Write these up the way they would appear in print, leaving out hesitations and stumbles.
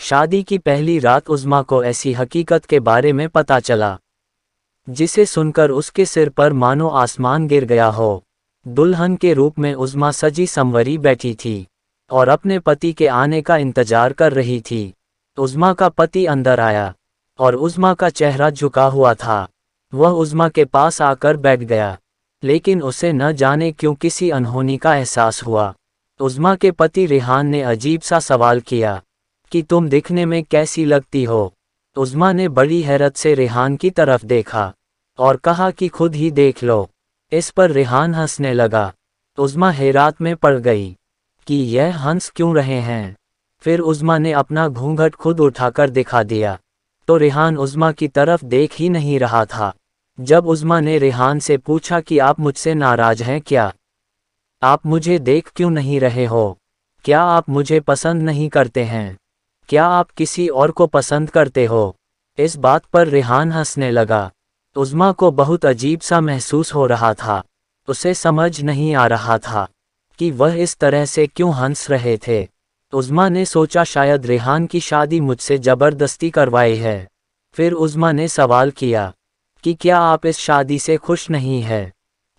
शादी की पहली रात उज़्मा को ऐसी हकीकत के बारे में पता चला जिसे सुनकर उसके सिर पर मानो आसमान गिर गया हो। दुल्हन के रूप में उज़्मा सजी संवरी बैठी थी और अपने पति के आने का इंतजार कर रही थी। उज़्मा का पति अंदर आया और उज़्मा का चेहरा झुका हुआ था। वह उज़्मा के पास आकर बैठ गया, लेकिन उसे न जाने क्यों किसी अनहोनी का एहसास हुआ। उज़्मा के पति रेहान ने अजीब सा सवाल किया कि तुम दिखने में कैसी लगती हो। उज़्मा ने बड़ी हैरत से रेहान की तरफ देखा और कहा कि खुद ही देख लो। इस पर रेहान हंसने लगा। उज़्मा हैरात में पड़ गई कि यह हंस क्यों रहे हैं। फिर उज़्मा ने अपना घूंघट खुद उठाकर दिखा दिया तो रेहान उज़्मा की तरफ देख ही नहीं रहा था। जब उज़्मा ने रेहान से पूछा कि आप मुझसे नाराज हैं क्या? आप मुझे देख क्यों नहीं रहे हो? क्या आप मुझे पसंद नहीं करते हैं? क्या आप किसी और को पसंद करते हो? इस बात पर रेहान हंसने लगा। उज़्मा को बहुत अजीब सा महसूस हो रहा था। उसे समझ नहीं आ रहा था कि वह इस तरह से क्यों हंस रहे थे। उज़्मा ने सोचा शायद रेहान की शादी मुझसे ज़बरदस्ती करवाई है। फिर उज़्मा ने सवाल किया कि क्या आप इस शादी से खुश नहीं हैं?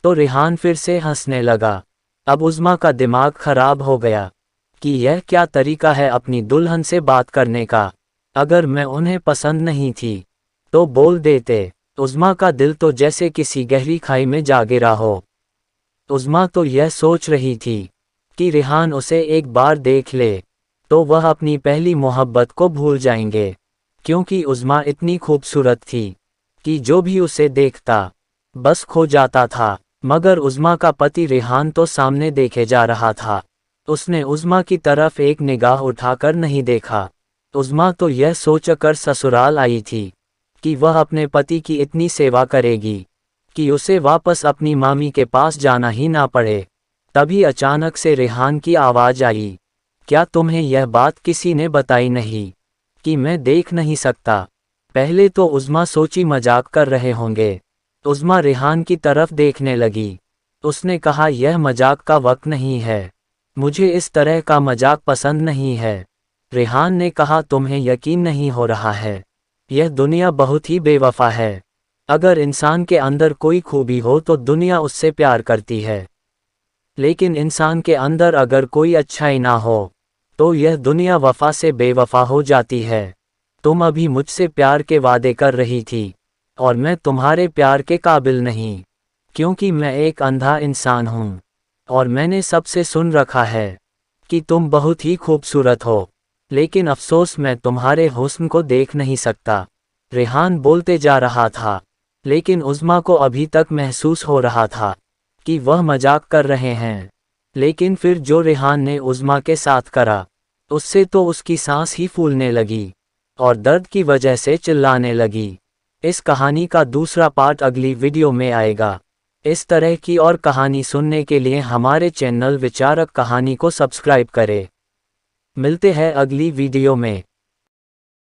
तो रेहान फिर से हंसने लगा। अब उज़्मा का दिमाग खराब हो गया कि यह क्या तरीका है अपनी दुल्हन से बात करने का। अगर मैं उन्हें पसंद नहीं थी तो बोल देते। उज़्मा का दिल तो जैसे किसी गहरी खाई में जा गिरा हो। उज़्मा तो यह सोच रही थी कि रेहान उसे एक बार देख ले तो वह अपनी पहली मोहब्बत को भूल जाएंगे, क्योंकि उज़्मा इतनी खूबसूरत थी कि जो भी उसे देखता बस खो जाता था। मगर उज़्मा का पति रेहान तो सामने देखे जा रहा था। उसने उज़्मा की तरफ एक निगाह उठाकर नहीं देखा। उज़्मा तो यह सोचकर ससुराल आई थी कि वह अपने पति की इतनी सेवा करेगी कि उसे वापस अपनी मामी के पास जाना ही ना पड़े। तभी अचानक से रेहान की आवाज़ आई, क्या तुम्हें यह बात किसी ने बताई नहीं कि मैं देख नहीं सकता? पहले तो उज़्मा सोची मजाक कर रहे होंगे। उज़्मा रेहान की तरफ देखने लगी। उसने कहा यह मजाक का वक्त नहीं है, मुझे इस तरह का मजाक पसंद नहीं है। रेहान ने कहा तुम्हें यकीन नहीं हो रहा है, यह दुनिया बहुत ही बेवफा है। अगर इंसान के अंदर कोई खूबी हो तो दुनिया उससे प्यार करती है, लेकिन इंसान के अंदर अगर कोई अच्छाई ना हो तो यह दुनिया वफा से बेवफा हो जाती है। तुम अभी मुझसे प्यार के वादे कर रही थी और मैं तुम्हारे प्यार के काबिल नहीं, क्योंकि मैं एक अंधा इंसान हूँ और मैंने सबसे सुन रखा है कि तुम बहुत ही खूबसूरत हो, लेकिन अफसोस मैं तुम्हारे हुस्न को देख नहीं सकता। रेहान बोलते जा रहा था, लेकिन उज़्मा को अभी तक महसूस हो रहा था कि वह मजाक कर रहे हैं। लेकिन फिर जो रेहान ने उज़्मा के साथ करा, उससे तो उसकी सांस ही फूलने लगी और दर्द की वजह से चिल्लाने लगी। इस कहानी का दूसरा पार्ट अगली वीडियो में आएगा। इस तरह की और कहानी सुनने के लिए हमारे चैनल विचारक कहानी को सब्सक्राइब करें। मिलते हैं अगली वीडियो में।